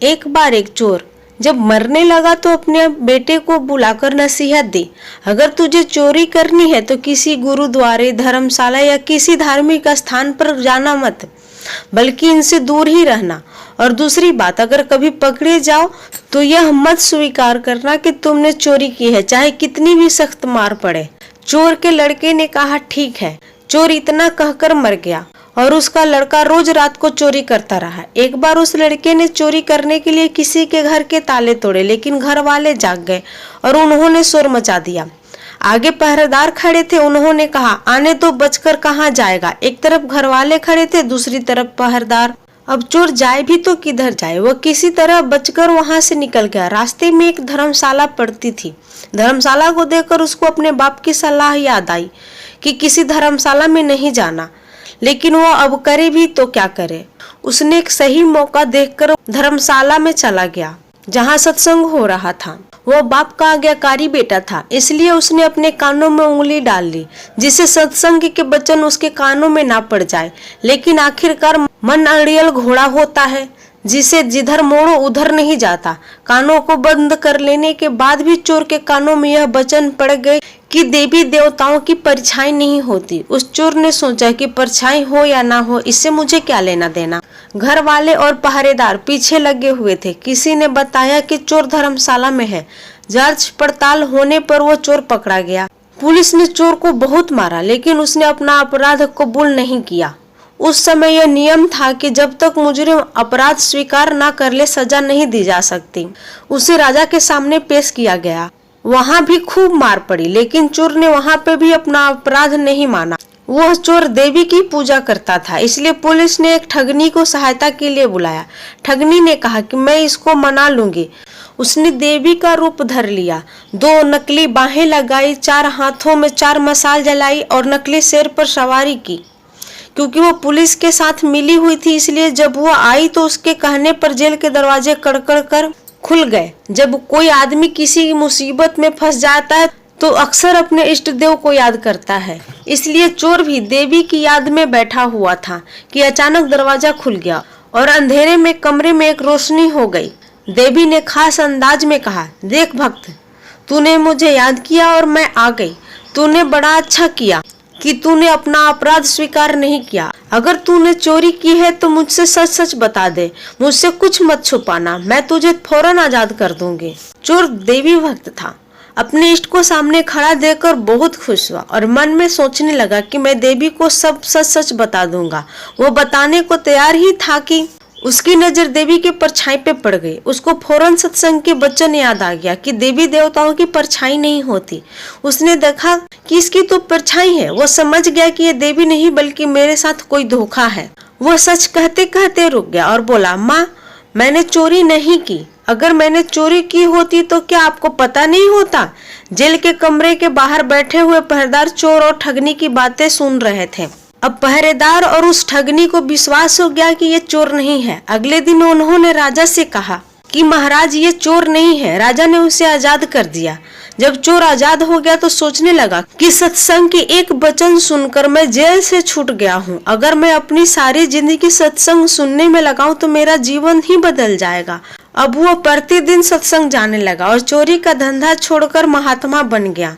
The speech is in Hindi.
एक बार एक चोर जब मरने लगा तो अपने बेटे को बुलाकर नसीहत दी, अगर तुझे चोरी करनी है तो किसी गुरुद्वारे, धर्मशाला या किसी धार्मिक स्थान पर जाना मत, बल्कि इनसे दूर ही रहना। और दूसरी बात, अगर कभी पकड़े जाओ तो यह मत स्वीकार करना कि तुमने चोरी की है, चाहे कितनी भी सख्त मार पड़े। चोर के लड़के ने कहा, ठीक है। चोर इतना कहकर मर गया और उसका लड़का रोज रात को चोरी करता रहा। एक बार उस लड़के ने चोरी करने के लिए किसी के घर के ताले तोड़े, लेकिन घर वाले जाग गए और उन्होंने शोर मचा दिया। आगे पहरेदार खड़े थे, उन्होंने कहा, आने तो बचकर कहाँ जाएगा। एक तरफ घर वाले खड़े थे, दूसरी तरफ पहरेदार। अब चोर जाए भी तो किधर जाए, वह किसी तरह बचकर वहां से निकल गया। रास्ते में एक धर्मशाला पड़ती थी। धर्मशाला को देखकर उसको अपने बाप की सलाह याद आई कि किसी धर्मशाला में नहीं जाना, लेकिन वो अब करे भी तो क्या करे। उसने एक सही मौका देखकर धर्मशाला में चला गया जहाँ सत्संग हो रहा था। वो बाप का आज्ञाकारी बेटा था, इसलिए उसने अपने कानों में उंगली डाल ली, जिससे सत्संग के वचन उसके कानों में ना पड़ जाए। लेकिन आखिरकार मन अड़ियल घोड़ा होता है, जिसे जिधर मोड़ो उधर नहीं जाता। कानों को बंद कर लेने के बाद भी चोर के कानों में यह वचन पड़ गए कि देवी देवताओं की परछाई नहीं होती। उस चोर ने सोचा कि परछाई हो या ना हो, इससे मुझे क्या लेना देना। घर वाले और पहरेदार पीछे लगे हुए थे। किसी ने बताया कि चोर धर्मशाला में है। जांच पड़ताल होने पर वो चोर पकड़ा गया। पुलिस ने चोर को बहुत मारा, लेकिन उसने अपना अपराध कबूल नहीं किया। उस समय यह नियम था कि जब तक मुजरिम अपराध स्वीकार न कर ले, सजा नहीं दी जा सकती। उसे राजा के सामने पेश किया गया। वहां भी खूब मार पड़ी, लेकिन चोर ने वहां पे भी अपना अपराध नहीं माना। वह चोर देवी की पूजा करता था, इसलिए पुलिस ने एक ठगनी को सहायता के लिए बुलाया। ठगनी ने कहा कि मैं इसको मना लूंगी। उसने देवी का रूप धर लिया, 2 नकली बाहें लगाई, 4 हाथों में 4 मशाल जलाई और नकली शेर पर सवारी की। क्योंकि वो पुलिस के साथ मिली हुई थी, इसलिए जब वो आई तो उसके कहने पर जेल के दरवाजे कड़कड़ कर खुल गए। जब कोई आदमी किसी मुसीबत में फंस जाता है तो अक्सर अपने इष्ट देव को याद करता है, इसलिए चोर भी देवी की याद में बैठा हुआ था कि अचानक दरवाजा खुल गया और अंधेरे में कमरे में एक रोशनी हो गई। देवी ने खास अंदाज में कहा, देख भक्त, तूने मुझे याद किया और मैं आ गई। तूने बड़ा अच्छा किया कि तूने अपना अपराध स्वीकार नहीं किया। अगर तूने चोरी की है तो मुझसे सच सच बता दे, मुझसे कुछ मत छुपाना, मैं तुझे फौरन आजाद कर दूंगी। चोर देवी भक्त था। अपने इष्ट को सामने खड़ा देखकर बहुत खुश हुआ और मन में सोचने लगा कि मैं देवी को सब सच सच बता दूंगा। वो बताने को तैयार ही था कि उसकी नजर देवी के परछाई पे पड़ गई। उसको फौरन सत्संग के वचन याद आ गया कि देवी देवताओं की परछाई नहीं होती। उसने देखा कि इसकी तो परछाई है। वो समझ गया कि ये देवी नहीं बल्कि मेरे साथ कोई धोखा है। वो सच कहते कहते रुक गया और बोला, माँ, मैंने चोरी नहीं की। अगर मैंने चोरी की होती तो क्या आपको पता नहीं होता? जेल के कमरे के बाहर बैठे हुए पहरेदार चोर और ठगनी की बातें सुन रहे थे। अब पहरेदार और उस ठगनी को विश्वास हो गया कि ये चोर नहीं है। अगले दिन उन्होंने राजा से कहा कि महाराज, ये चोर नहीं है। राजा ने उसे आजाद कर दिया। जब चोर आजाद हो गया तो सोचने लगा कि सत्संग के एक वचन सुनकर मैं जेल से छूट गया हूँ। अगर मैं अपनी सारी जिंदगी सत्संग सुनने में लगाऊं तो मेरा जीवन ही बदल जाएगा। अब वो प्रतिदिन सत्संग जाने लगा और चोरी का धंधा छोड़कर महात्मा बन गया।